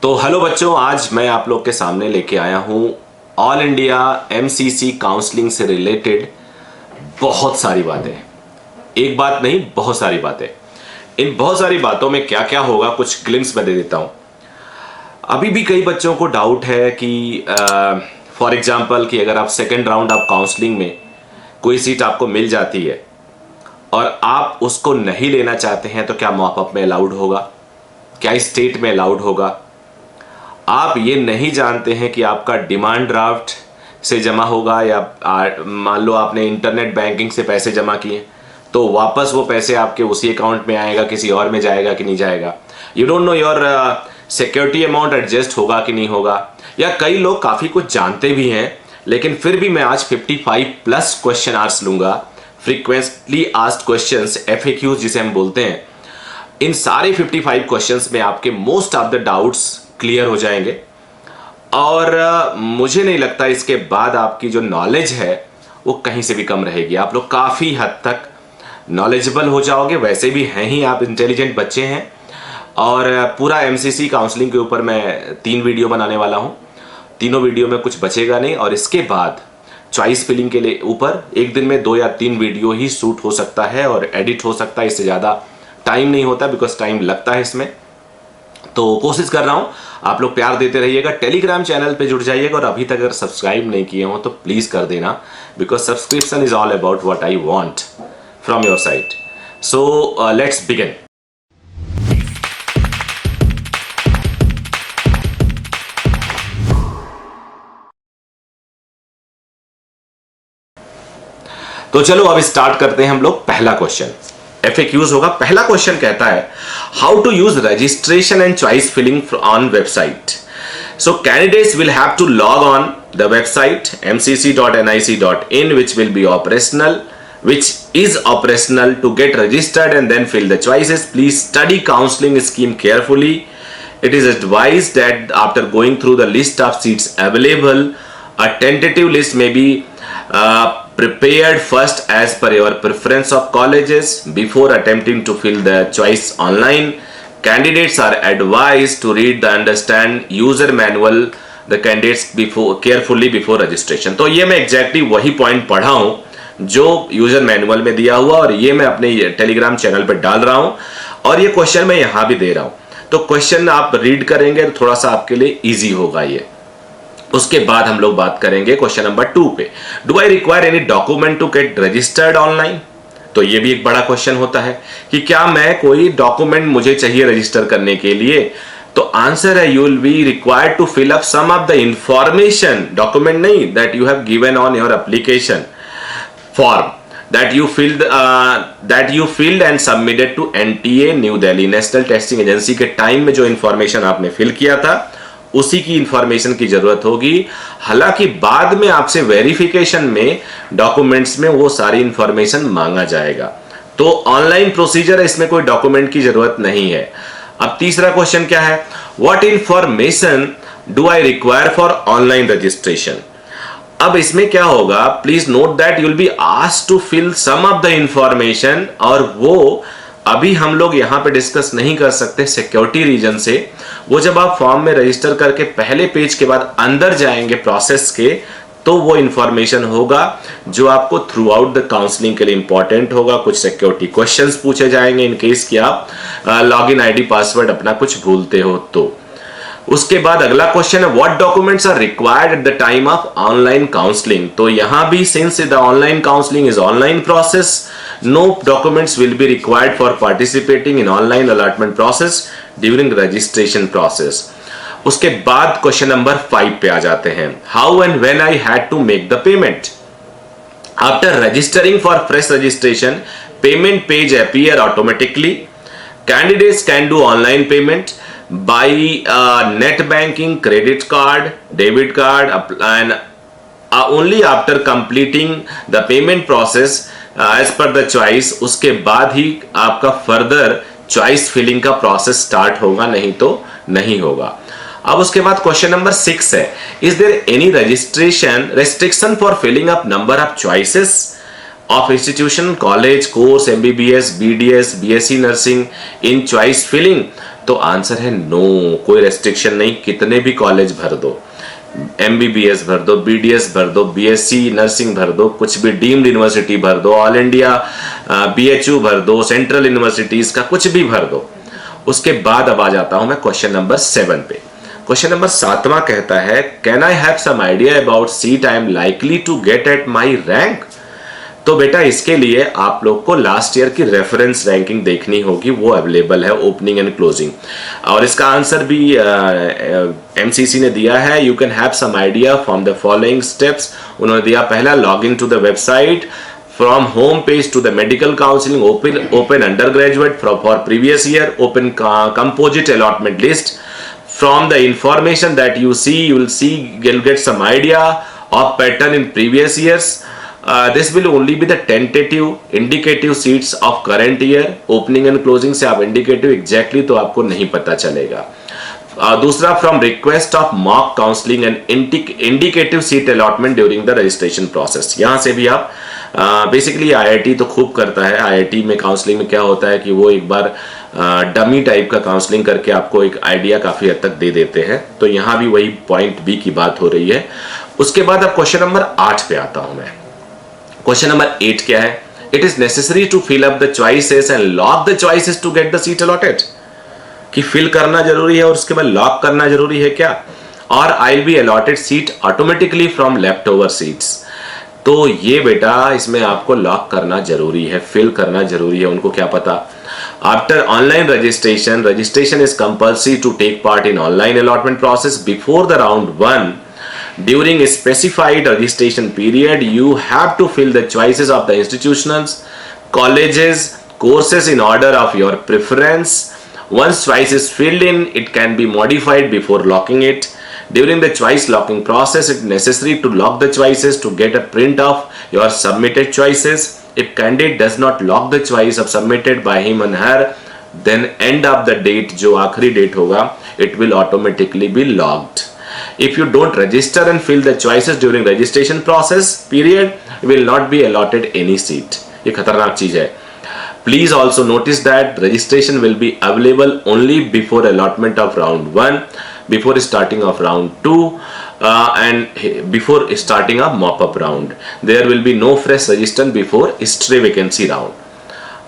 तो हेलो बच्चों, आज मैं आप लोग के सामने लेके आया हूँ ऑल इंडिया एमसीसी काउंसलिंग से रिलेटेड बहुत सारी बातें। एक बात नहीं, बहुत सारी बातें। इन बहुत सारी बातों में क्या क्या होगा कुछ ग्लिम्स मैं दे देता हूँ। अभी भी कई बच्चों को डाउट है कि फॉर एग्जांपल कि अगर आप सेकेंड राउंड ऑफ काउंसलिंग में कोई सीट आपको मिल जाती है और आप उसको नहीं लेना चाहते हैं तो क्या मॉपअप में अलाउड होगा, क्या स्टेट में अलाउड होगा। आप ये नहीं जानते हैं कि आपका डिमांड ड्राफ्ट से जमा होगा या मान लो आपने इंटरनेट बैंकिंग से पैसे जमा किए तो वापस वो पैसे आपके उसी अकाउंट में आएगा, किसी और में जाएगा कि नहीं जाएगा। You don't know your security amount adjust होगा कि नहीं होगा। या कई लोग काफ़ी कुछ जानते भी हैं, लेकिन फिर भी मैं आज 55 प्लस क्वेश्चन आंसर लूंगा, फ्रीक्वेंटली आस्क्ड क्वेश्चंस, FAQs जिसे हम बोलते हैं। इन सारे 55 क्वेश्चंस में आपके most of the doubts clear हो जाएंगे और मुझे नहीं लगता इसके बाद आपकी जो नॉलेज है वो कहीं से भी कम रहेगी। आप लोग काफ़ी हद तक नॉलेजेबल हो जाओगे, वैसे भी हैं ही आप इंटेलिजेंट बच्चे हैं। और पूरा MCC काउंसलिंग के ऊपर मैं 3 वीडियो बनाने वाला हूँ। तीनों वीडियो में कुछ बचेगा नहीं और इसके बाद चॉइस फिलिंग के लिए ऊपर एक दिन में 2 या 3 वीडियो ही शूट हो सकता है और एडिट हो सकता है। इससे ज़्यादा टाइम नहीं होता बिकॉज टाइम लगता है इसमें। तो कोशिश कर रहा हूं, आप लोग प्यार देते रहिएगा। टेलीग्राम चैनल पे जुड़ जाइएगा और अभी तक अगर सब्सक्राइब नहीं किए हो तो प्लीज कर देना, because subscription is all about what I want from your side. So let's begin. तो चलो अब स्टार्ट करते हैं हम लोग। पहला क्वेश्चन FAQs होगा। पहला क्वेश्चन कहता है how to use registration and choice filling on website. So candidates will have to log on the website mcc.nic.in which is operational to get registered and then fill the choices. Please study counseling scheme carefully. It is advised that after going through the list of seats available, a tentative list may be prepared first as per your preference of colleges before attempting to fill the choice online. Candidates are advised to read the understand user manual the candidates carefully before registration. तो ये मैं exactly वही point पढ़ा हूँ जो user manual में दिया हुआ और ये मैं अपने टेलीग्राम चैनल पे डाल रहा हूँ और ये क्वेश्चन मैं यहाँ भी दे रहा हूँ। तो क्वेश्चन आप रीड करेंगे तो थोड़ा सा आपके लिए इजी होगा ये। उसके बाद हम लोग बात करेंगे क्वेश्चन नंबर 2 पे। Do I require any document to get registered online. तो ये भी एक बड़ा क्वेश्चन होता है कि क्या मैं कोई डॉक्यूमेंट मुझे चाहिए रजिस्टर करने के लिए। तो आंसर है you will be required to fill up some of the information, document नहीं, that you have given on your application form that you filled and submitted to NTA new Delhi national testing agency के time में जो information आपने fill किया था उसी की information की जरूरत होगी। हालांकि बाद में आपसे वेरिफिकेशन में डॉक्यूमेंट्स में वो सारी इंफॉर्मेशन मांगा जाएगा। तो ऑनलाइन प्रोसीजर है, इसमें कोई डॉक्यूमेंट की जरूरत नहीं है। अब तीसरा क्वेश्चन क्या है, what information do I require for online registration. अब इसमें क्या होगा, please note that you will be asked to fill some of the information और वो अभी हम लोग यहां पे डिस्कस नहीं कर सकते सिक्योरिटी रीजन से। वो जब आप फॉर्म में रजिस्टर करके पहले पेज के बाद अंदर जाएंगे प्रोसेस के तो वो इंफॉर्मेशन होगा जो आपको थ्रू आउट द काउंसलिंग के लिए इंपॉर्टेंट होगा। कुछ सिक्योरिटी क्वेश्चंस पूछे जाएंगे इन केस कि आप लॉगिन आईडी पासवर्ड अपना कुछ भूलते हो तो। उसके बाद अगला क्वेश्चन है what documents are required at the time of online counselling. तो यहां भी since the online counselling is online process, no documents will be required for participating in online allotment process during registration process. उसके बाद question number 5 पे आ जाते हैं। How and when I had to make the payment? After registering for fresh registration, payment page appear automatically. Candidates can do online payment by net banking, credit card, debit card, and only after completing the payment process as per the choice. उसके बाद ही आपका further choice filling का process start होगा, नहीं तो नहीं होगा। अब उसके बाद क्वेश्चन नंबर 6 है is there any registration restriction for filling up number of choices of institution, college, course, MBBS, BDS, BSc nursing in choice filling? तो आंसर है नो, कोई रेस्ट्रिक्शन नहीं, कितने भी कॉलेज भर दो, एमबीबीएस भर दो, बीडीएस भर दो, बीएससी नर्सिंग भर दो, कुछ भी डीम्ड यूनिवर्सिटी भर दो, ऑल इंडिया बीएचयू भर दो, सेंट्रल यूनिवर्सिटीज का कुछ भी भर दो। उसके बाद अब आ जाता हूं मैं क्वेश्चन नंबर 7 पे। क्वेश्चन नंबर 7वां कहता है, can I have some idea about seat I am likely to get at my rank? तो बेटा इसके लिए आप लोग को लास्ट ईयर की रेफरेंस रैंकिंग देखनी होगी, वो अवेलेबल है, ओपनिंग एंड क्लोजिंग। और इसका आंसर भी एमसीसी ने दिया है, you can have some idea from the following steps. उन्होंने दिया, पहला, log in to the website, from home page to the medical counseling, open undergraduate for previous year, open composite allotment list. From the information that you see, you'll get some idea of pattern in previous years. This will only be the tentative indicative seats of current year. Opening and closing से आप indicative exactly तो आपको नहीं पता चलेगा। दूसरा, from request of mock counselling and indicative seat allotment during the registration process. यहां से भी आप बेसिकली आईआईटी तो खूब करता है। आईआईटी में काउंसलिंग में क्या होता है कि वो एक बार डमी टाइप का काउंसलिंग करके आपको एक आइडिया काफी हद तक दे देते हैं। तो यहां भी वही पॉइंट बी की बात हो रही है। उसके बाद अब क्वेश्चन नंबर 8 पे आता हूं मैं। क्वेश्चन नंबर 8 क्या है? It is necessary to fill up the choices and lock the choices to get the seat allotted. कि फिल करना जरूरी है और उसके बाद लॉक करना जरूरी है क्या? और I will be allotted seat automatically from left over seats. तो ये बेटा इसमें आपको लॉक करना जरूरी है, फिल करना जरूरी है। उनको क्या पता? After online registration is compulsory to take part in online allotment process before the round 1 during a specified registration period. You have to fill the choices of the institutions, colleges, courses in order of your preference. Once choice is filled in, it can be modified before locking it. During the choice locking process, it is necessary to lock the choices to get a print of your submitted choices. If candidate does not lock the choice of submitted by him and her, then end of the date, जो आखिरी date होगा, it will automatically be locked. If you don't register and fill the choices during registration process period, you will not be allotted any seat. ये खतरनाक चीज है। Please also notice that registration will be available only before allotment of round 1, before starting of round 2, and before starting of mop-up round. There will be no fresh registration before stray vacancy round.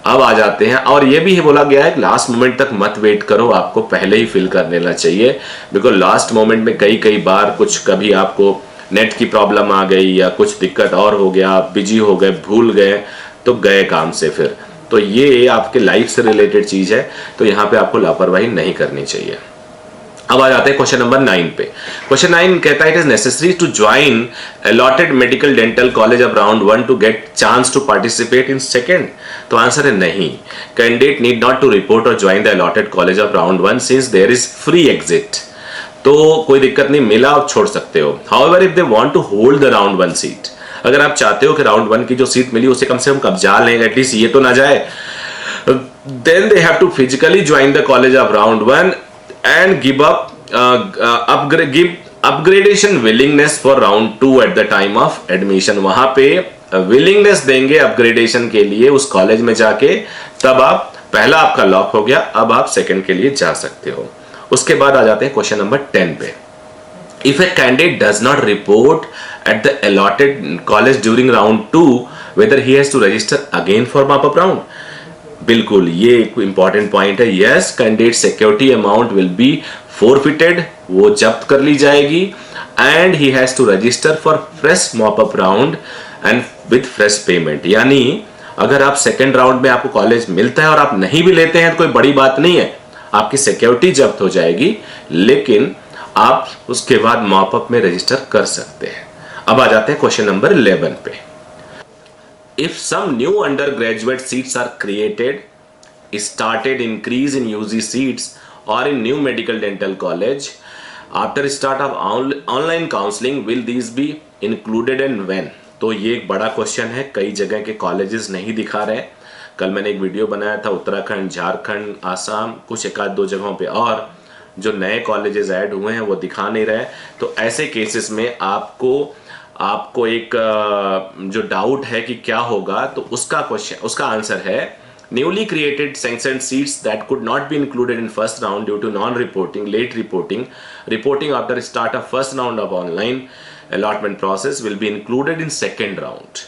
अब आ जाते हैं, और ये भी बोला गया है लास्ट मोमेंट तक मत वेट करो, आपको पहले ही फिल कर लेना चाहिए। बिकॉज लास्ट मोमेंट में कई बार कुछ कभी आपको नेट की प्रॉब्लम आ गई या कुछ दिक्कत और हो गया, आप बिजी हो गए, भूल गए, तो गए काम से फिर। तो ये आपके लाइफ से रिलेटेड चीज है, तो यहाँ पे आपको लापरवाही नहीं करनी चाहिए। अब आ जाते हैं क्वेश्चन नंबर 9 पे। क्वेश्चन 9 कहता है, it is necessary to join allotted medical dental college of round 1 to get chance to participate in second. तो आंसर है नहीं। Candidate need not to report और join the allotted college of round 1 since there is free exit. तो कोई दिक्कत नहीं, मिला आप छोड़ सकते हो। However if they want to hold the round 1 seat, अगर आप चाहते हो कि राउंड 1 की जो सीट मिली उसे कम से कम कब्जा लें, एटलीस्ट ये तो ना जाए, then they have to physically join the college of round 1 and give upgradation willingness for round 2 at the time of admission. वहां पे willingness देंगे upgradation के लिए उस कॉलेज में जाके, तब आप पहला आपका लॉक हो गया, अब आप सेकंड के लिए जा सकते हो। उसके बाद आ जाते हैं क्वेश्चन नंबर 10 पे। If a candidate does not report at the allotted college during round 2, whether he has to register again for mop-up round? बिल्कुल, ये एक इंपॉर्टेंट पॉइंट है। Yes, candidate security amount will be forfeited, वो जब्त कर ली जाएगी, and he has to register for fresh mop up round and with fresh payment. यानी अगर आप सेकेंड राउंड में आपको कॉलेज मिलता है और आप नहीं भी लेते हैं तो कोई बड़ी बात नहीं है, आपकी सिक्योरिटी जब्त हो जाएगी, लेकिन आप उसके बाद मॉपअप में रजिस्टर कर सकते हैं। अब आ जाते हैं क्वेश्चन नंबर 11 पे। If some new undergraduate seats are created, started increase in UG seats or in new medical dental college after start of online counseling, will these be included and when? तो ये एक बड़ा question है। कई जगह के colleges नहीं दिखा रहे। कल मैंने एक वीडियो बनाया था, उत्तराखंड, झारखंड, आसाम, कुछ एक आध दो जगहों पे, और जो नए कॉलेजेस ऐड हुए हैं वो दिखा नहीं रहे। तो ऐसे केसेस में आपको आपको एक जो डाउट है कि क्या होगा, तो उसका आंसर है newly created sanctioned seats that could not be included in first round due to non reporting, late reporting after start of first round of online allotment process will be included in second round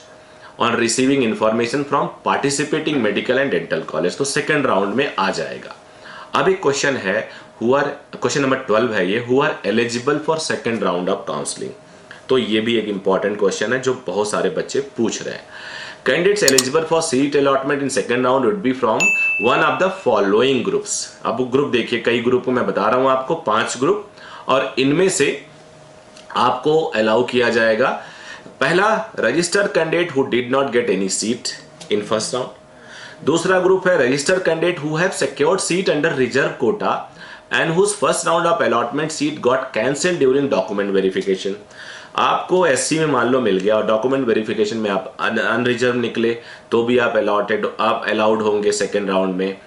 on receiving information from participating medical and dental college। तो second round में आ जाएगा। अब एक question है, question number 12 है ये, who are eligible for second round of counseling। तो ये भी एक इंपॉर्टेंट क्वेश्चन है जो बहुत सारे बच्चे पूछ रहे हैं। Candidates eligible for seat allotment in second round would be from one of the following groups. अब ग्रुप देखिए, कई ग्रुप मैं बता रहा हूं आपको, 5 ग्रुप, और इनमें से आपको अलाउ किया जाएगा। पहला, registered candidate who did not get any seat in first round. दूसरा ग्रुप है registered candidate who have secured seat under reserve quota and whose first round of allotment seat got cancelled during document verification. आपको SC में मान लो मिल गया और document verification में आप unreserved निकले तो भी आप अलाउड होंगे सेकेंड राउंड में।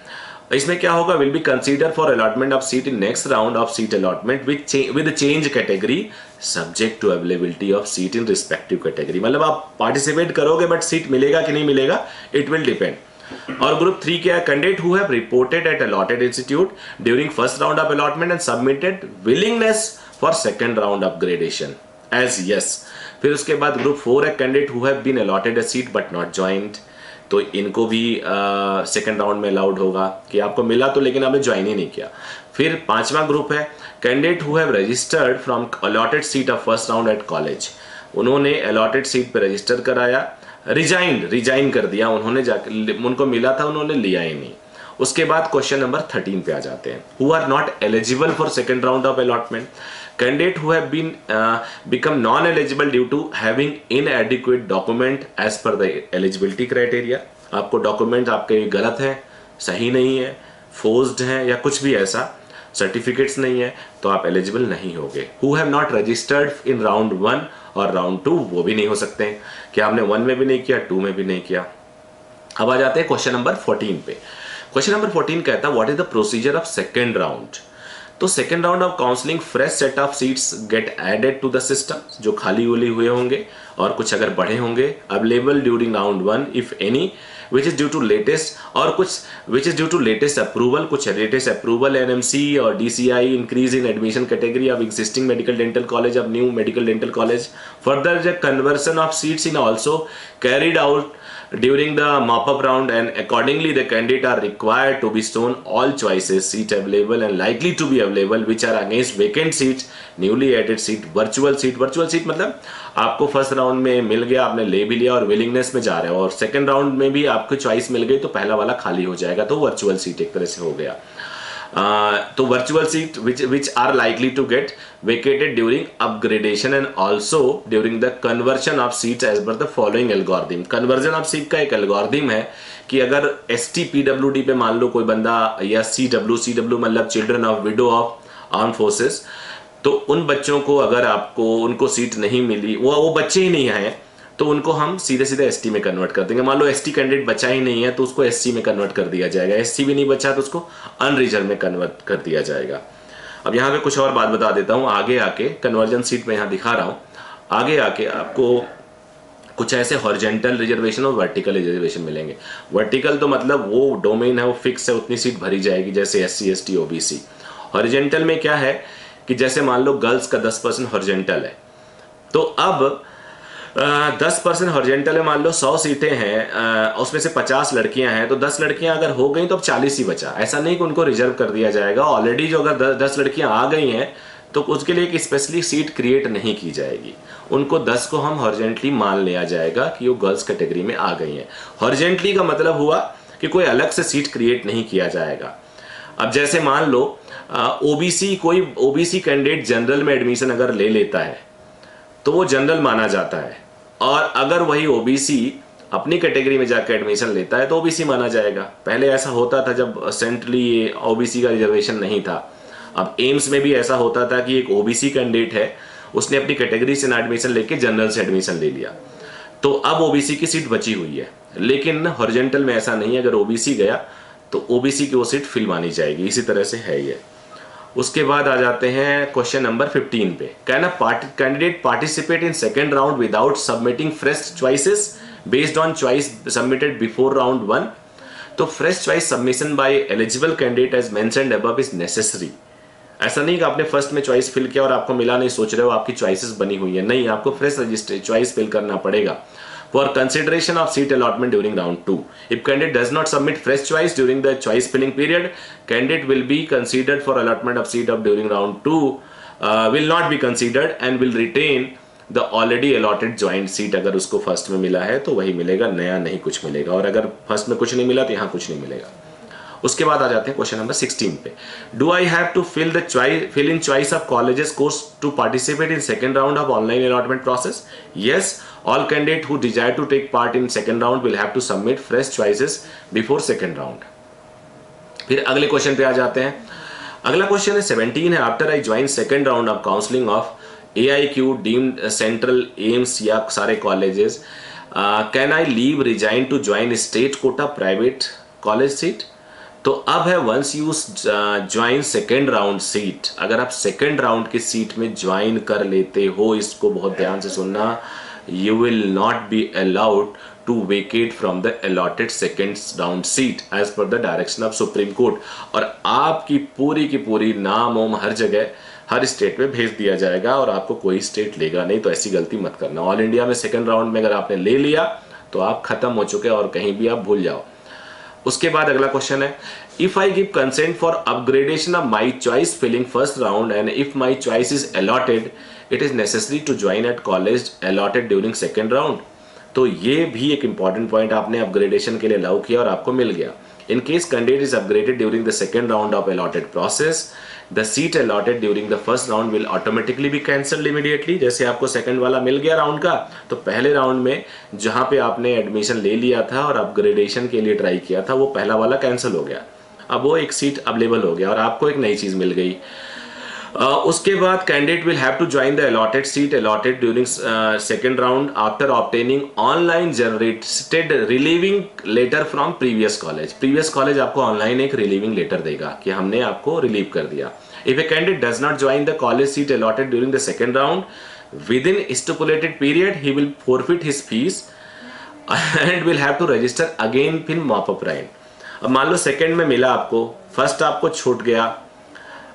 इसमें क्या होगा, will be consider for allotment of seat in next round of seat allotment with change category subject to availability of seat in respective category. मतलब आप पार्टिसिपेट करोगे बट सीट मिलेगा कि नहीं मिलेगा, इट विल डिपेंड। और ग्रुप 3 क्या है, candidate who have reported at allotted institute during first round of allotment and submitted willingness for second round upgradation as yes. फिर उसके बाद ग्रुप 4 है, candidate who have been allotted a seat but not joined. तो इनको भी second round में allowed होगा कि आपको मिला तो लेकिन आपने ज्वाइन ही नहीं किया। फिर 5वां ग्रुप है, candidate who have registered from allotted seat of first round at college. उन्होंने अलॉटेड सीट पे रजिस्टर कराया, रिजाइन कर दिया उन्होंने, जाकर उनको मिला था, उन्होंने लिया ही नहीं। उसके बाद क्वेश्चन नंबर 13 पे आ जाते हैं, who are not eligible for second round of allotment. Candidate who have been become non-eligible due to having inadequate document as per the eligibility criteria। आपको डॉक्यूमेंट आपके गलत है, सही नहीं है, फोर्स्ड हैं या कुछ भी ऐसा, सर्टिफिकेट्स नहीं है, तो आप एलिजिबल नहीं होगे। Who have not registered in round 1 और round 2, वो भी नहीं हो सकते हैं कि आपने 1 में भी नहीं किया, 2 में भी नहीं किया। अब आ जाते हैं क्वेश्चन नंबर 14 पे। क्वेश्चन नंबर 14 कहता है, what is the procedure of second round. तो second round of counselling, fresh set of seats get added to the system, जो खाली उली हुए होंगे और कुछ अगर बढ़े होंगे, available during round 1 if any, which is due to latest, और कुछ which is due to latest approval, कुछ लेटेस्ट अप्रूवल एनएमसी और DCI, increase in admission category of existing medical dental college of new medical dental college. Further the conversion of seats in also carried out during the mop-up round, and accordingly the candidate are required to be shown all choices seat available and likely to be available which are against vacant seats, newly added seat, virtual seat मतलब आपको first round में मिल गया, आपने ले भी लिया और willingness में जा रहे हो, और सेकंड राउंड में भी आपको चॉइस मिल गई तो पहला वाला खाली हो जाएगा, तो वर्चुअल सीट एक तरह से हो गया। तो virtual seat which are likely to get vacated during upgradation and also during the conversion of seats as per the following algorithm। conversion of seat का एक algorithm है कि अगर ST PWD पे मान लो कोई बंदा, या CW मतलब children of window of arm forces, तो उन बच्चों को अगर आपको उनको सीट नहीं मिली, वो बच्चे ही नहीं आए, तो उनको हम सीधे सीधे एसटी में कन्वर्ट कर देंगे। मान लो एसटी कैंडिडेट बचा ही नहीं है तो उसको एससी में कन्वर्ट कर दिया जाएगा, एससी भी नहीं बचा तो उसको अनरिजर्व में कन्वर्ट कर दिया जाएगा। अब यहाँ पे कुछ और बात बता देता हूँ, आगे आके कन्वर्जन सीट में यहाँ दिखा रहा हूँ, आगे आके आपको कुछ ऐसे हॉरिजेंटल रिजर्वेशन और वर्टिकल रिजर्वेशन मिलेंगे। वर्टिकल तो मतलब वो डोमेन है, वो फिक्स है, उतनी सीट भरी जाएगी जैसे एससी एसटी ओबीसी। हॉरिजेंटल में क्या है कि जैसे मान लो गर्ल्स का 10% हॉरिजेंटल है, तो अब 10% हॉरिजेंटल है, मान लो 100 सीटें हैं, उसमें से 50 लड़कियां हैं, तो 10 लड़कियां अगर हो गई तो अब 40 ही बचा। ऐसा नहीं कि उनको रिजर्व कर दिया जाएगा, ऑलरेडी जो अगर 10 लड़कियां आ गई हैं तो उसके लिए एक स्पेशली सीट क्रिएट नहीं की जाएगी, उनको 10 को हम हॉरिजेंटली मान लिया जाएगा कि वो गर्ल्स कैटेगरी में आ गई हैं। हॉरिजेंटली का मतलब हुआ कि कोई अलग से सीट क्रिएट नहीं किया जाएगा। अब जैसे मान लो ओबीसी, कोई ओबीसी कैंडिडेट जनरल में एडमिशन अगर ले लेता है तो वो जनरल माना जाता है, और अगर वही ओबीसी अपनी कैटेगरी में जाकर एडमिशन लेता है तो ओबीसी माना जाएगा। पहले ऐसा होता था जब सेंट्रली ओबीसी का रिजर्वेशन नहीं था। अब एम्स में भी ऐसा होता था कि एक ओबीसी कैंडिडेट है, उसने अपनी कैटेगरी से ना एडमिशन लेके जनरल से एडमिशन ले लिया, तो अब ओबीसी की सीट बची हुई है। लेकिन हॉरिजेंटल में ऐसा नहीं है, अगर ओबीसी गया तो ओबीसी की वो सीट फिल मानी जाएगी, इसी तरह से है ये। उसके बाद आ जाते हैं क्वेश्चन नंबर 15 पे। Can a candidate participate in second round without submitting fresh choices based on choice submitted before round 1? तो fresh choice submission by eligible candidate as mentioned above is necessary. ऐसा नहीं कि आपने फर्स्ट में choice fill किया और आपको मिला नहीं, सोच रहे हो आपकी चॉइसेस बनी हुई है, नहीं, आपको फ्रेश रजिस्टर चॉइस फिल करना पड़ेगा। For consideration of seat allotment during round 2, if candidate does not submit fresh choice during the choice filling period, candidate will be considered for allotment of seat of during round 2 will not be considered and will retain the already allotted joined seat. अगर उसको first में मिला है तो वही मिलेगा, नया नहीं कुछ मिलेगा, और अगर फर्स्ट में कुछ नहीं मिला तो यहाँ कुछ नहीं मिलेगा। उसके बाद आ जाते हैं क्वेश्चन नंबर 16 पे। Do I have to fill in choice of colleges course to participate in second round of online allotment process? Yes, all candidate who desire to take part in second round will have to submit fresh choices before second round. फिर अगले question पे आ जाते हैं। अगला question है 17 है। After I join second round of counselling of AIQ deemed central AIIMS या सारे colleges, can I leave resign to join state quota private college seat? तो अब है once you join second round seat, अगर आप सेकेंड राउंड की seat में join कर लेते हो, इसको बहुत ध्यान से सुनना, you will not be allowed to vacate from the allotted second round seat as per the direction of supreme court. और आपकी की पूरी नाम ओम हर जगह हर स्टेट में भेज दिया जाएगा और आपको कोई स्टेट लेगा नहीं, तो ऐसी गलती मत करना। ऑल इंडिया में सेकेंड राउंड में अगर आपने ले लिया तो आप खत्म हो चुके और कहीं भी आप भूल जाओ। उसके बाद अगला क्वेश्चन है, if I give consent for upgradation of my choice filling first round and if my choice is allotted it is necessary to join at college allotted during second round? तो ये भी एक इंपॉर्टेंट पॉइंट, आपने upgradation के लिए allow किया और आपको मिल गया। In case candidate is upgraded during the second round of allotted process, the seat allotted during the first round will automatically be cancelled immediately। जैसे आपको सेकंड वाला मिल गया राउंड का, तो पहले राउंड में जहां पे आपने एडमिशन ले लिया था और अपग्रेडेशन के लिए ट्राई किया था, वो पहला वाला कैंसिल हो गया, अब वो एक सीट अवेलेबल हो गया और आपको एक नई चीज मिल गई। उसके बाद candidate will have to join the allotted seat allotted during second round after obtaining online generated relieving letter from previous college. Previous college आपको ऑनलाइन एक रिलीविंग लेटर देगा कि हमने आपको रिलीव कर दिया। If a candidate does not join the college seat allotted during the second round within stipulated period he will forfeit his fees and will have to register again in mop up round. अब मान लो second में मिला आपको, first आपको छूट गया,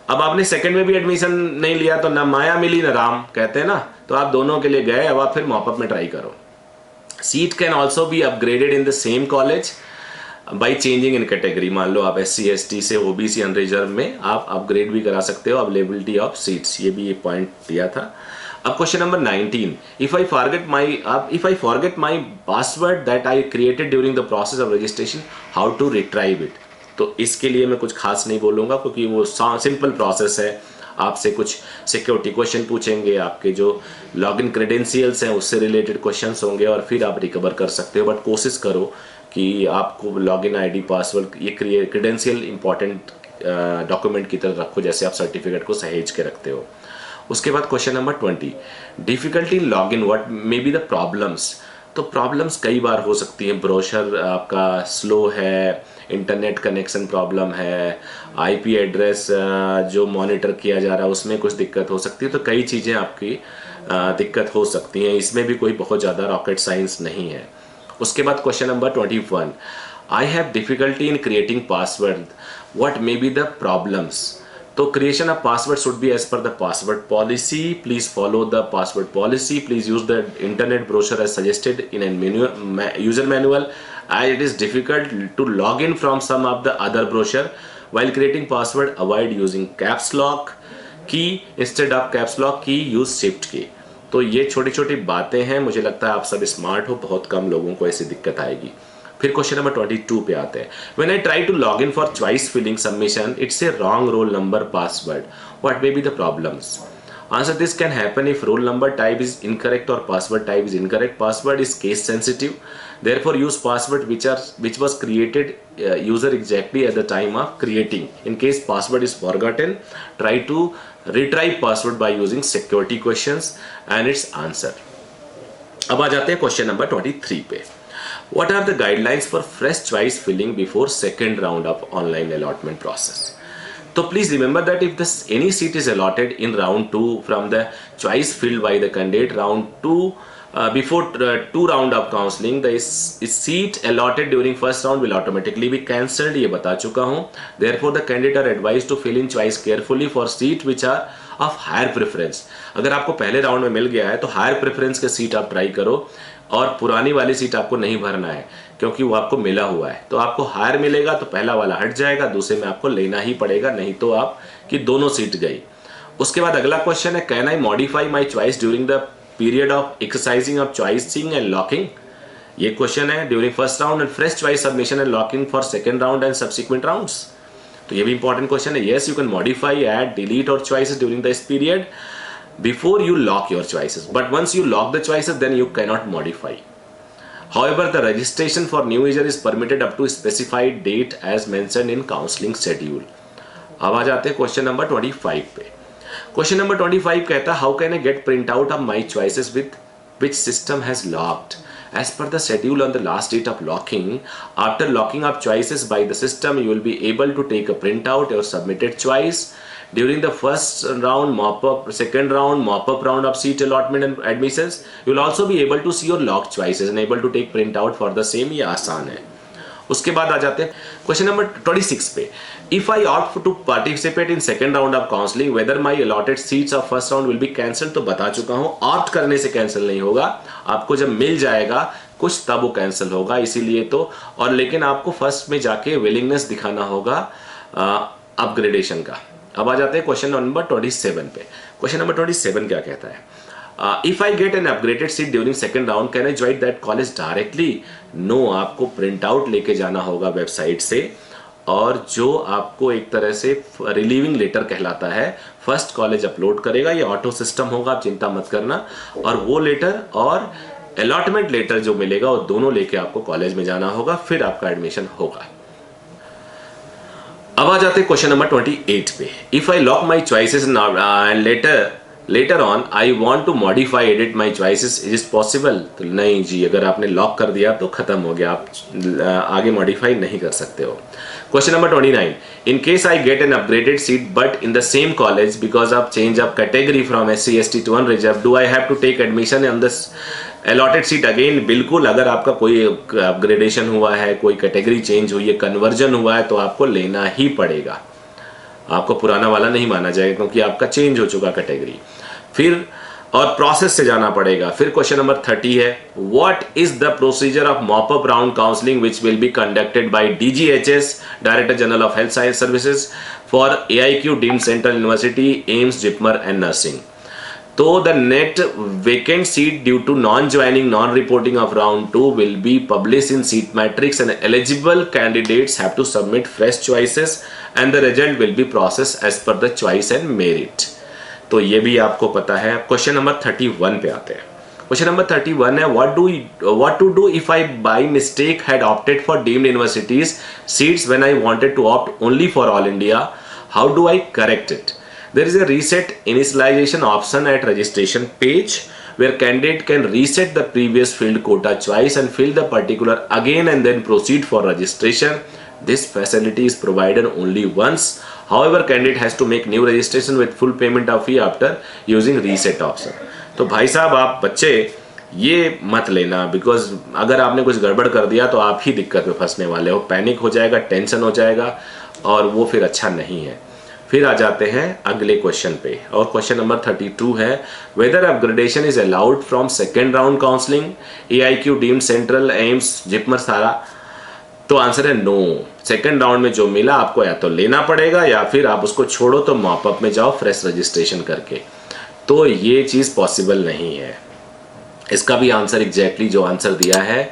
अब आपने सेकंड में भी एडमिशन नहीं लिया तो ना माया मिली ना राम, कहते हैं ना, तो आप दोनों के लिए गए, अब आप फिर मॉपअप में ट्राई करो। Seat can also be upgraded in the same college by changing in category. मान लो आप SC ST से OBC अनरिजर्व में आप अपग्रेड भी करा सकते हो, अवेलेबिलिटी ऑफ सीट्स, ये भी एक पॉइंट दिया था। अब question number 19, if I forget my password that I created during the process of registration, how to retrieve it? तो इसके लिए मैं कुछ खास नहीं बोलूँगा क्योंकि वो सिंपल प्रोसेस है। आपसे कुछ सिक्योरिटी क्वेश्चन पूछेंगे, आपके जो लॉगिन क्रेडेंशियल्स हैं उससे रिलेटेड क्वेश्चंस होंगे और फिर आप रिकवर कर सकते हो। बट कोशिश करो कि आपको लॉगिन ID पासवर्ड ये क्रेडेंशियल इंपॉर्टेंट डॉक्यूमेंट की तरह रखो, जैसे आप सर्टिफिकेट को सहेज के रखते हो। उसके बाद question number 20, difficulty login, what may be the problems? तो प्रॉब्लम्स कई बार हो सकती हैं, ब्रोशर आपका स्लो है, इंटरनेट कनेक्शन प्रॉब्लम है, IP एड्रेस जो मॉनिटर किया जा रहा है उसमें कुछ दिक्कत हो सकती है, तो कई चीज़ें आपकी दिक्कत हो सकती हैं। इसमें भी कोई बहुत ज़्यादा रॉकेट साइंस नहीं है। उसके बाद question number 21, I have difficulty in creating password, what may be the problems? तो creation of password should be as per the password policy. Please follow the password policy. Please use the internet brochure as suggested in a user manual, as it is difficult to log in from some of the other brochure. While creating password, avoid using caps lock key instead of caps lock key. Use shift key. तो ये छोटी छोटी बातें हैं, मुझे लगता है आप सब स्मार्ट हो, बहुत कम लोगों को ऐसी दिक्कत आएगी। फिर क्वेश्चन नंबर 22 पे आते हैं। When I try to log in for choice filling submission, it's a wrong roll number password. What may be the problems? Answer: this can happen if roll number type is incorrect or password type is incorrect. Password is case sensitive. Therefore, use password which was created user exactly at the time of creating. In case password is forgotten, try to retrieve password by using security questions and its answer. अब आ जाते हैं question number 23 पे। What are the guidelines for fresh choice filling before second round of online allotment process? तो please remember that if this any seat is allotted in round 2 from the choice filled by the candidate round 2 before 2 round of counseling, the seat allotted during first round will automatically be cancelled. ये बता चुका हूँ. Therefore, the candidate are advised to fill in choice carefully for seat which are of higher preference. अगर आपको पहले round में मिल गया है तो हायर प्रेफरेंस के सीट आप ट्राई करो और पुरानी वाली सीट आपको नहीं भरना है क्योंकि वो आपको मिला हुआ है. तो आपको हायर मिलेगा तो पहला वाला हट जाएगा, दूसरे में आपको लेना ही पड़ेगा, नहीं तो आपकी दोनों सीट गई. उसके बाद अगला क्वेश्चन है, can I modify my choice during the period of exercising of choicing and locking. ये क्वेश्चन है during first round and fresh choice submission and locking for second round and subsequent rounds. तो ये भी important question है. Yes, you can modify, add, delete और choices during this period before you lock your choices, but once you lock the choices then you can not modify. However, the registration for new user is permitted up to specified date as mentioned in counseling schedule. अब आ जाते हैं question number 25 पे. Question number 25 कहता है, how can I get print out of my choices with which system has locked as per the schedule on the last date of locking. After locking of choices by the system you will be able to take a print out your submitted choice during the first round mop up, second round mop up round of seat allotment and admissions. You will also be able to see your locked choices and able to take print out for the same. ये आसान है. उसके बाद आ जाते हैं question number 26 पे. If I opt to participate in second round of counselling whether my allotted seats of first round will be cancel. तो बता चुका हूं, ऑप्ट करने से कैंसिल नहीं होगा, आपको जब मिल जाएगा कुछ तब वो कैंसिल होगा. इसीलिए तो, और लेकिन आपको फर्स्ट में जाके विलिंगनेस दिखाना होगा अपग्रेडेशन का. अब आ जाते हैं क्वेश्चन नंबर 27 पे. क्वेश्चन नंबर 27 क्या कहता है, if I get an upgraded seat during second round can I join that college directly. No, आपको प्रिंट आउट लेके जाना होगा वेबसाइट से, और जो आपको एक तरह से रिलीविंग लेटर कहलाता है फर्स्ट कॉलेज अपलोड करेगा. ये ऑटो सिस्टम होगा, आप चिंता मत करना. और वो लेटर और अलॉटमेंट लेटर जो मिलेगा वो दोनों लेके आपको कॉलेज में जाना होगा, फिर आपका एडमिशन होगा. अब आ जाते हैं क्वेश्चन नंबर 28 पे. If I lock my choices and later on I want to modify edit my choices, is it possible. तो नहीं जी, अगर आपने लॉक कर दिया तो खत्म हो गया, आप आगे मॉडिफाई नहीं कर सकते हो. Question number 29. In case I get an upgraded seat but in the same college because of change of category from SC ST to unreserve, do I have to take admission on this allotted seat again. बिल्कुल, अगर आपका कोई upgradation हुआ है, कोई category change हुई है, conversion हुआ है, तो आपको लेना ही पड़ेगा. आपको पुराना वाला नहीं माना जाएगा क्योंकि आपका चेंज हो चुका कैटेगरी. फिर और प्रोसेस से जाना पड़ेगा. फिर क्वेश्चन नंबर 30 है, what is the procedure of mop up round counselling which will be conducted by DGHS, director general of health science services, for AIQ deemed central university, AIIMS, JIPMER and nursing. So the net vacant seat due to non-joining, non-reporting of round 2 will be published in seat matrix and eligible candidates have to submit fresh choices and the result will be processed as per the choice and merit. तो ये भी आपको पता है. Question number 31 पे आते हैं. Question number 31 है, what to do if I by mistake had opted for deemed universities seats when I wanted to opt only for All India? How do I correct it? There is a reset initialization option at registration page where candidate can reset the previous filled quota choice and fill the particular again and then proceed for registration. This facility is provided only once. However, candidate has to make new registration with full payment of fee after using reset option. तो भाई साहब, आप बच्चे ये मत लेना, because अगर आपने कुछ गड़बड़ कर दिया तो आप ही दिक्कत में फंसने वाले हो. पैनिक हो जाएगा, टेंशन हो जाएगा, और वो फिर अच्छा नहीं है. फिर आ जाते हैं अगले क्वेश्चन पे, और क्वेश्चन नंबर 32 है, whether upgradation is allowed from second round counselling, AIQ deemed central, AIIMS, JIPMER, सारा. तो आंसर है नो. सेकेंड राउंड में जो मिला आपको या तो लेना पड़ेगा या फिर आप उसको छोड़ो तो मॉप अप में जाओ फ्रेश रजिस्ट्रेशन करके. तो ये चीज पॉसिबल नहीं है. इसका भी आंसर एग्जैक्टली जो आंसर दिया है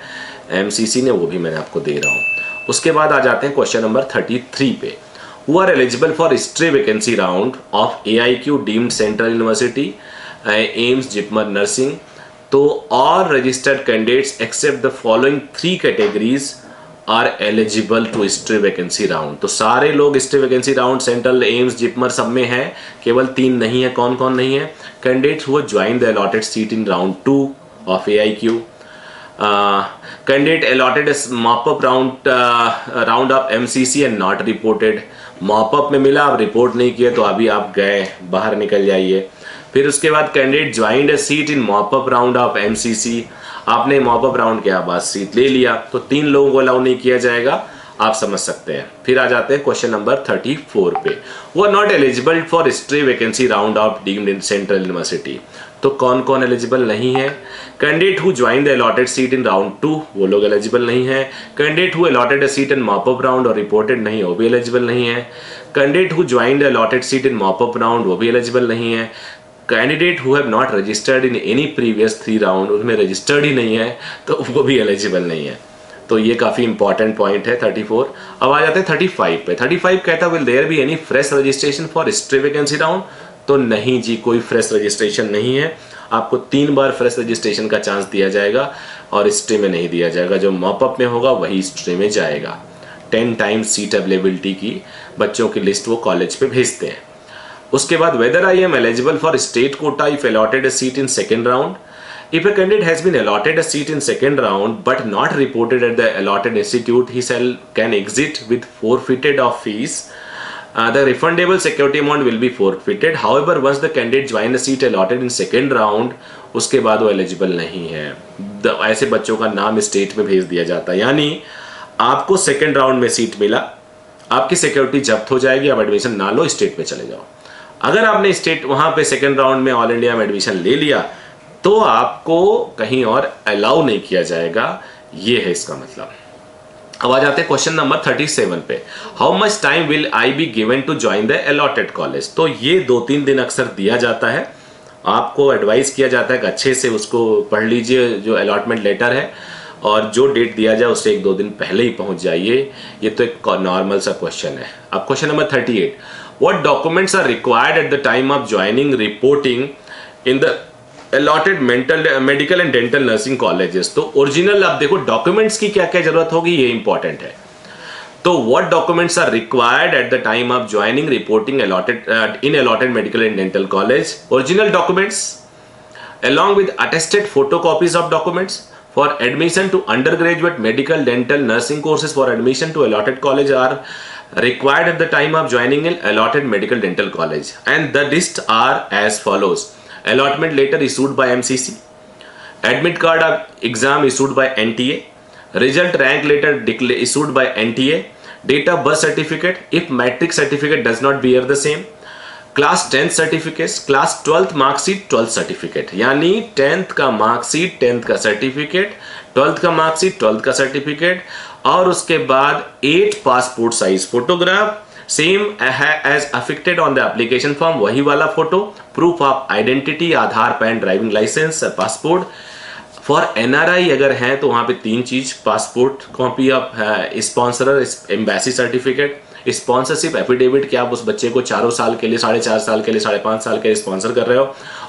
MCC ने वो भी मैंने आपको दे रहा हूं. उसके बाद आ जाते हैं क्वेश्चन नंबर 33 पे. Who are eligible for stray vacancy round of AIQ deemed Central University, AIMS, JIPMER, Nursing. तो all registered candidates except the following 3 categories are eligible to stray vacancy round. तो सारे लोग stray vacancy round Central, AIMS, JIPMER सब में है, केवल 3 नहीं है. कौन कौन नहीं है? Candidates who joined the allotted seat in round 2 of AIQ. Candidate allotted a mop-up round of MCC and not reported. Mop up में मिला, आप रिपोर्ट नहीं किया तो अभी आप गए, बाहर निकल जाइए। फिर उसके बाद candidate joined a seat in mop up round of MCC, आपने मॉपअप राउंड के बाद सीट ले लिया तो 3 लोगों को अलाउ नहीं किया जाएगा, आप समझ सकते हैं। फिर आ जाते हैं क्वेश्चन नंबर 34 पे, वो are not eligible for stray vacancy round of deemed in central university. तो कौन कौन एलिजिबल नहीं है? Candidate who join the allotted seat in round 2, वो लोग एलिजिबल नहीं है। Candidate who allotted a seat in mop up round और रिपोर्टेड नहीं, वो भी एलिजिबल नहीं है। Candidate who join the allotted seat in mop up round, वो भी एलिजिबल नहीं है। Candidate who have not registered in any previous 3 round, उसमें रजिस्टर्ड ही नहीं है तो वो भी एलिजिबल नहीं है। तो ये काफी इंपॉर्टेंट पॉइंट है 34। अब आ जाते हैं 35 पे। 35 कहता है will there be any fresh registration for stray vacancy round? तो नहीं जी, कोई फ्रेश रजिस्ट्रेशन नहीं है। आपको 3 बार फ्रेश रजिस्ट्रेशन का चांस दिया जाएगा और स्ट्रे में नहीं दिया जाएगा। जो मॉपअप में होगा वही स्ट्रे में जाएगा। 10 टाइम्स सीट अवेलेबिलिटी की बच्चों की लिस्ट वो कॉलेज पे भेजते हैं। उसके बाद whether I am eligible for state quota if allotted a seat in second round. If a candidate has been allotted a seat in second round but not reported at the allotted institute, he can exit with forfeited of fees. The refundable security amount will be forfeited. However, once the candidate join a seat allotted in second round, उसके बाद वो eligible नहीं है। ऐसे बच्चों का नाम state में भेज दिया जाता है। यानी आपको सेकेंड राउंड में सीट मिला, आपकी सिक्योरिटी जब्त हो जाएगी, आप एडमिशन ना लो, स्टेट में चले जाओ। अगर आपने स्टेट वहां पे सेकेंड राउंड में ऑल इंडिया में एडमिशन ले लिया तो आपको कहीं और अलाउ नहीं किया जाएगा। ये है इसका मतलब। अब आ जाते हैं क्वेश्चन नंबर 37 पे। How much time will I be given to join the allotted college? तो ये 2-3 दिन अक्सर दिया जाता है, आपको एडवाइस किया जाता है कि अच्छे से उसको पढ़ लीजिए जो अलॉटमेंट लेटर है, और जो डेट दिया जाए उससे 1-2 दिन पहले ही पहुंच जाइए। ये तो एक नॉर्मल सा क्वेश्चन है। अब question number 38, what documents are required at the time of joining reporting in the allotted medical and dental nursing colleges? तो ओरिजिनल आप देखो डॉक्यूमेंट्स की क्या क्या जरूरत होगी, ये इंपॉर्टेंट है। तो what documents are required at the time of joining reporting allotted medical and dental college? Original documents along with attested photocopies of documents for admission to undergraduate medical dental nursing courses for admission to allotted college are required at the time of joining an allotted medical dental college, and the list are as follows: allotment letter issued by MCC, admit card of exam issued by NTA, result rank letter issued by NTA, date of birth certificate if matric certificate does not bear the same, class 10th certificate, class 12th marksheet 12th certificate, यानी 10th का marksheet 10th का certificate, 12th का marksheet 12th का certificate, और उसके बाद 8 passport size photograph same as affected on the application form, वही वाला photo, proof of identity, Aadhaar, PAN, driving licence, passport. For NRI अगर हैं तो वहां पे 3 चीज, passport copy of sponsor embassy certificate, sponsorship affidavit कि आप उस बच्चे को 4 साल के लिए, 4.5 साल के लिए, 5.5 साल के लिए स्पॉन्सर कर रहे हो,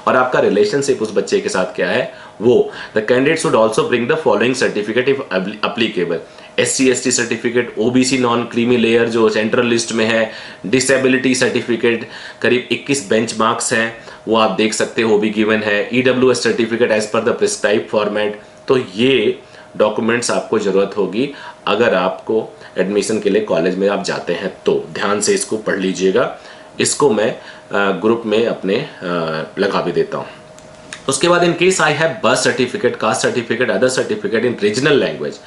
और आपका रिलेशनशिप उस बच्चे के साथ क्या है वो। The candidate should also bring the following certificate if applicable: SC/ST certificate, OBC non creamy layer जो सेंट्रल लिस्ट में है, डिसेबिलिटी सर्टिफिकेट, करीब 21 बेंच मार्क्स हैं वो आप देख सकते हो, भी गिवन है, EWS certificate as per the prescribe format. तो ये डॉक्यूमेंट्स आपको जरूरत होगी अगर आपको एडमिशन के लिए कॉलेज में आप जाते हैं, तो ध्यान से इसको पढ़ लीजिएगा। इसको मैं ग्रुप में अपने लगा भी देता हूँ। उसके बाद इन case I have birth certificate, caste certificate, other certificate in regional language,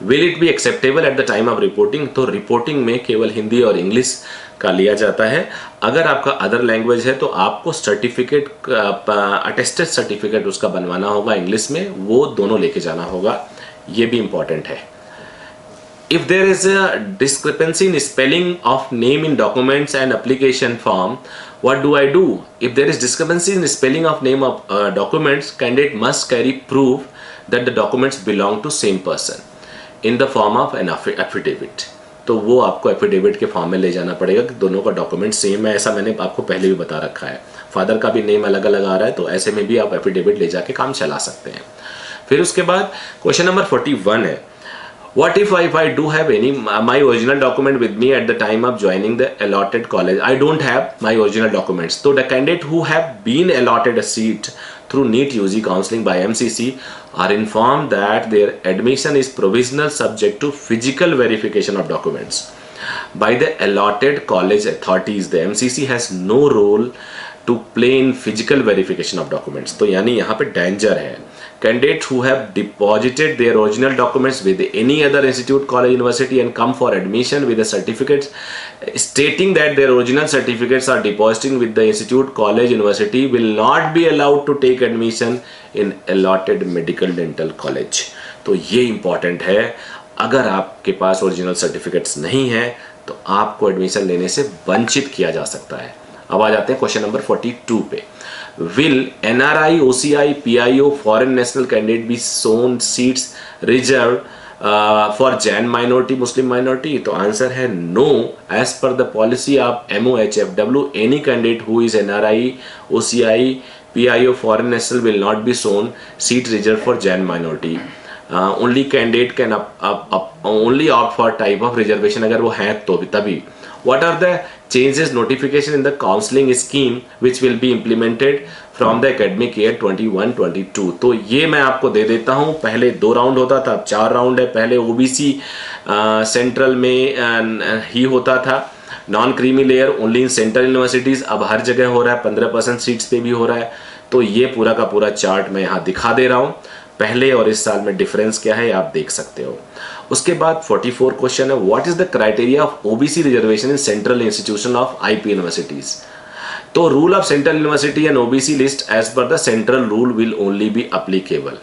will it be acceptable eight the time of reporting? तो रिपोर्टिंग में केवल हिंदी और इंग्लिश का लिया जाता है। अगर आपका अदर लैंग्वेज है तो आपको सर्टिफिकेट, अटेस्टेड सर्टिफिकेट उसका बनवाना होगा इंग्लिश में, वो दोनों लेके जाना होगा। ये भी इंपॉर्टेंट है। If there is a discrepancy in spelling of name in documents and application form, what do I do? If there is discrepancy in spelling of name of documents, candidate must carry proof that the documents belong to same person in the form of an affidavit. तो वो आपको affidavit के form में ले जाना पड़ेगा कि दोनों का डॉक्यूमेंट सेम है। ऐसा मैंने आपको पहले भी बता रखा है। फादर का भी नेम अलग अलग आ रहा है तो ऐसे में भी आप एफिडेविट ले जाके काम चला सकते हैं। फिर उसके बाद क्वेश्चन नंबर 41 है, what if I do have any my original document with me at the time of joining the allotted college? I don't have my original documents. So the candidate who have been allotted a seat through NEET UG counseling by MCC are informed that their admission is provisional subject to physical verification of documents. by the allotted college authorities. The MCC has no role to play in physical verification of documents. तो यानी यहाँ पे danger है. Candidates who have deposited their original documents with any other institute, college, university and come for admission with the certificates stating that their original certificates are depositing with the institute, college, university will not be allowed to take admission in allotted medical dental college. तो ये important है. अगर आपके पास original certificates नहीं है तो आपको admission लेने से वंचित किया जा सकता है. अब आ जाते हैं क्वेश्चन नंबर 42 पे. Will NRI, OCI, PIO, foreign national candidate be shown seats reserved for Jain minority, Muslim minority? तो आंसर है no. As per the policy of MOHFW, any candidate who is NRI, OCI, PIO, foreign national will not be shown seat reserved for Jain minority. Only candidate can only opt for type of reservation अगर वो हैं तो तभी. What are the changes notification in the counseling scheme which will be implemented from the academic year 21-22? तो ये मैं आपको दे देता हूँ. पहले 2 राउंड होता था, अब 4 राउंड है. पहले ओबीसी सेंट्रल में ही होता था. Non creamy layer only in central universities, अब हर जगह हो रहा है. 15% सीट्स पे भी हो रहा है. तो ये पूरा का पूरा चार्ट मैं यहाँ दिखा दे रहा हूँ. पहले और इस साल में डिफरेंस क्या है आप देख सकते हो. उसके बाद 44 क्वेश्चन है, what is the criteria of OBC reservation in central institution of IP universities. तो rule of central university and OBC list as per the central rule will only be applicable.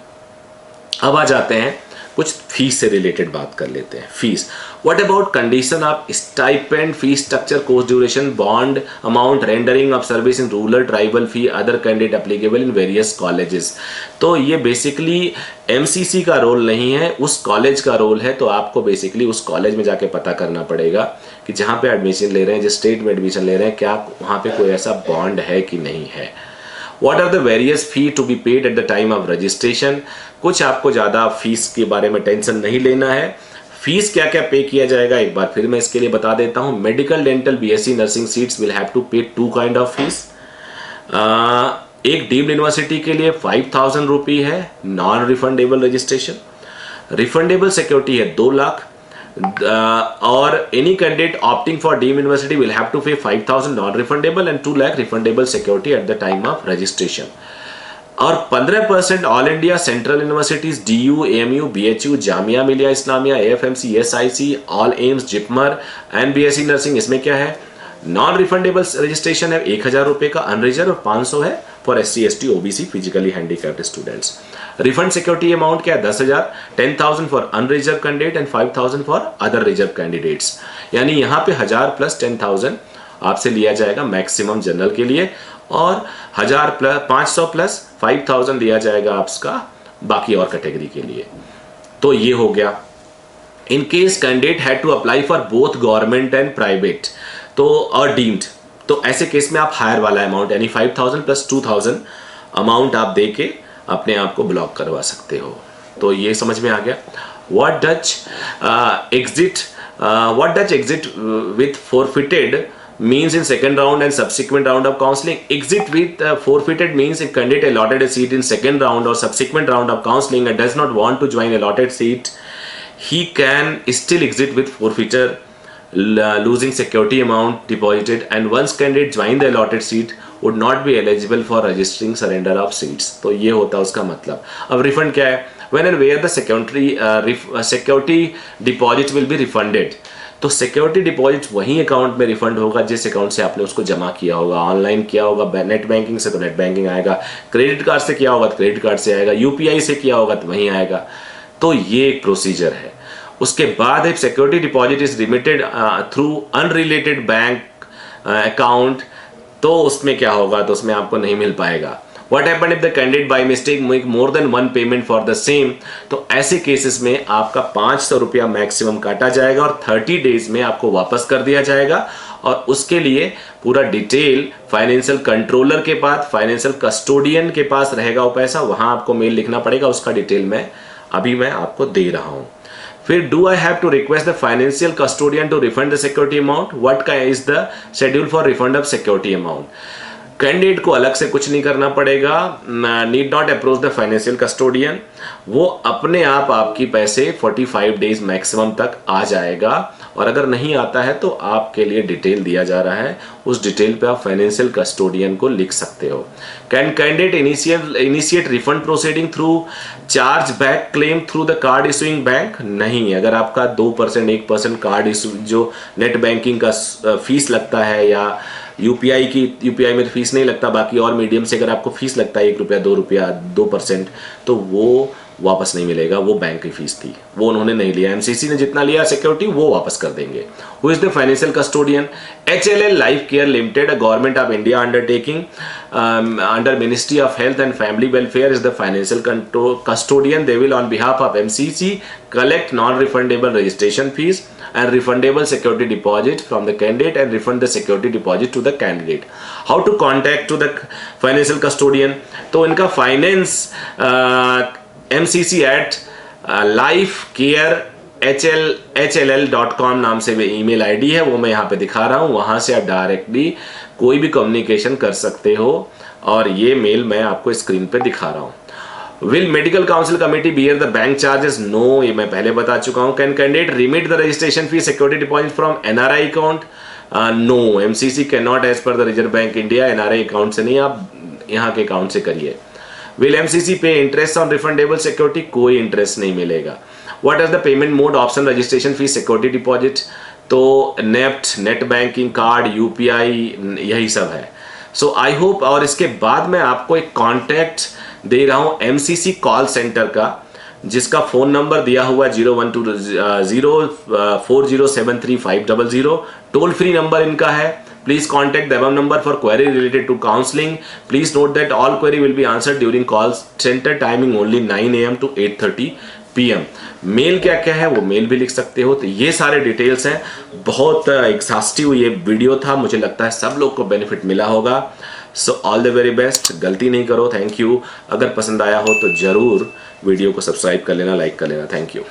अब आ जाते हैं कुछ फीस से related बात कर लेते हैं. Fees, what about condition of stipend, fee structure, course duration, bond amount, rendering of service in rural, tribal fee, other candidate applicable in various colleges. तो ये बेसिकली एमसीसी का रोल नहीं है, उस कॉलेज का रोल है. तो आपको बेसिकली उस कॉलेज में जाके पता करना पड़ेगा कि जहाँ पे एडमिशन ले रहे हैं, जिस स्टेट में एडमिशन ले रहे हैं, क्या वहाँ पे कोई ऐसा बॉन्ड है कि नहीं है. What are the various fee to be paid at the time of registration? कुछ आपको ज़्यादा फीस के बारे में टेंशन नहीं लेना है. फीस क्या क्या पे किया जाएगा एक बार फिर मैं इसके लिए बता देता हूँ. Medical, dental, BSc nursing seats will have to pay 2 kind of fees. एक डीम्ड यूनिवर्सिटी के लिए 5,000 रुपये है non refundable registration. Refundable security है 2 लाख. और any candidate opting for deemed university will have to pay 5,000 non-refundable and 2 lakh refundable security at the time of registration. और 15% all India central universities, DU, AMU, BHU, Jamia Millia Islamia, AFMC, SIC, all AIIMS, JIPMER and BSc nursing. इसमें क्या है, non refundable registration है 1,000 रुपये का unreserved और 500 है for SC, ST, OBC, physically handicapped students. Refund security amount क्या है, 10,000, 10,000 for unreserve candidate and 5,000 for other reserve candidates. यानी यहाँ पे 1,000 प्लस 10,000 आपसे लिया जाएगा मैक्सिमम जनरल के लिए, और 1,000 प्लस 500 प्लस 5,000 दिया जाएगा आपका बाकी और कैटेगरी के लिए. तो ये हो गया. In case candidate had to apply for both government and private तो और डीम्ड, तो ऐसे केस में आप हायर वाला अमाउंट यानी 5,000 प्लस 2,000 अमाउंट आप दे के अपने आप को ब्लॉक करवा सकते हो. तो ये समझ में आ गया. What Dutch exit with forfeited means in second round and subsequent round of counseling. Exit with forfeited means a candidate allotted a seat in second round or subsequent round of counseling and does not want to join allotted seat, he can still exit with forfeiture, losing security amount deposited, and once candidate join the allotted seat would not be eligible for registering surrender of seats. तो ये होता है उसका मतलब. अब refund क्या है, when and where the security deposit will be refunded. तो सिक्योरिटी डिपॉजिट वही अकाउंट में रिफंड होगा जिस अकाउंट से आपने उसको जमा किया होगा. ऑनलाइन किया होगा नेट बैंकिंग से तो नेट बैंकिंग आएगा, क्रेडिट कार्ड से किया होगा तो क्रेडिट कार्ड से आएगा, यूपीआई से किया होगा तो वहीं आएगा. तो ये एक प्रोसीजर है. उसके बाद एक security deposit is remitted through unrelated bank account, तो उसमें क्या होगा, तो उसमें आपको नहीं मिल पाएगा. What happened if the candidate by mistake make more than one payment for the same? तो ऐसे केसेस में आपका 500 रुपया मैक्सिमम काटा जाएगा और 30 डेज में आपको वापस कर दिया जाएगा. और उसके लिए पूरा डिटेल फाइनेंशियल कंट्रोलर के पास, फाइनेंशियल कस्टोडियन के पास रहेगा वो पैसा, वहां आपको मेल लिखना पड़ेगा. उसका डिटेल मैं आपको दे रहा हूं. फिर do I have to request the financial custodian to refund the security amount. What is the schedule for refund of security amount. Candidate को अलग से कुछ नहीं करना पड़ेगा, need not approach the financial custodian, वो अपने आप आपकी पैसे 45 डेज मैक्सिमम तक आ जाएगा। और अगर नहीं आता है तो आपके लिए डिटेल दिया जा रहा है, उस डिटेल पे आप फाइनेंशियल कस्टोडियन को लिख सकते हो। Can candidate initiate refund proceeding through charge back claim through the card issuing bank? नहीं, अगर आपका 2% 1% कार्ड इशू जो नेट बैंकिंग का फीस लगता है, या यूपीआई में फीस नहीं लगता, बाकी और मीडियम से अगर आपको फीस लगता है 1 रुपया 2 रुपया 2%, तो वो वापस नहीं मिलेगा, वो बैंक की फीस थी, वो उन्होंने नहीं लिया। एमसीसी ने जितना लिया सिक्योरिटी वो वापस कर देंगे। Who is the financial custodian? HLL life care limited, a government of India undertaking under ministry of health and family welfare is the financial custodian. They will on behalf of MCC collect non-refundable registration fees and refundable security deposit from the candidate and refund the security deposit to the candidate. How to contact to the financial custodian? तो इनका finance MCC at lifecarehll.com नाम से email ID है, वो मैं यहाँ पे दिखा रहा हूँ, वहां से आप डायरेक्टली कोई भी कम्युनिकेशन कर सकते हो, और ये मेल मैं आपको स्क्रीन पे दिखा रहा हूँ। Will medical council committee bear the bank charges? No, ये मैं पहले बता चुका हूँ। Can candidate remit the registration fee security deposit from NRI account? No, MCC can not as per the reserve bank India, NRI account से नहीं, आप यहाँ के अकाउंट से करिए। Will MCC pay interest on refundable security? कोई interest नहीं मिलेगा। What is the payment mode option registration fee security deposit? तो NEFT, net banking, card, UPI, यही सब है। सो आई होप, और इसके बाद मैं आपको एक कॉन्टैक्ट दे रहा हूं MCC कॉल सेंटर का, जिसका फोन नंबर दिया हुआ 0120407350, टोल फ्री नंबर इनका है। Please contact the above number for query related to counseling. Please note that all query will be answered during call center timing only 9 AM to 8:30 PM. Mail क्या क्या है वो mail भी लिख सकते हो। तो ये सारे डिटेल्स हैं, बहुत एग्जॉस्टिव ये वीडियो था, मुझे लगता है सब लोग को बेनिफिट मिला होगा। So all the very best, गलती नहीं करो। Thank you. अगर पसंद आया हो तो जरूर वीडियो को सब्सक्राइब कर लेना, लाइक कर लेना। Thank you.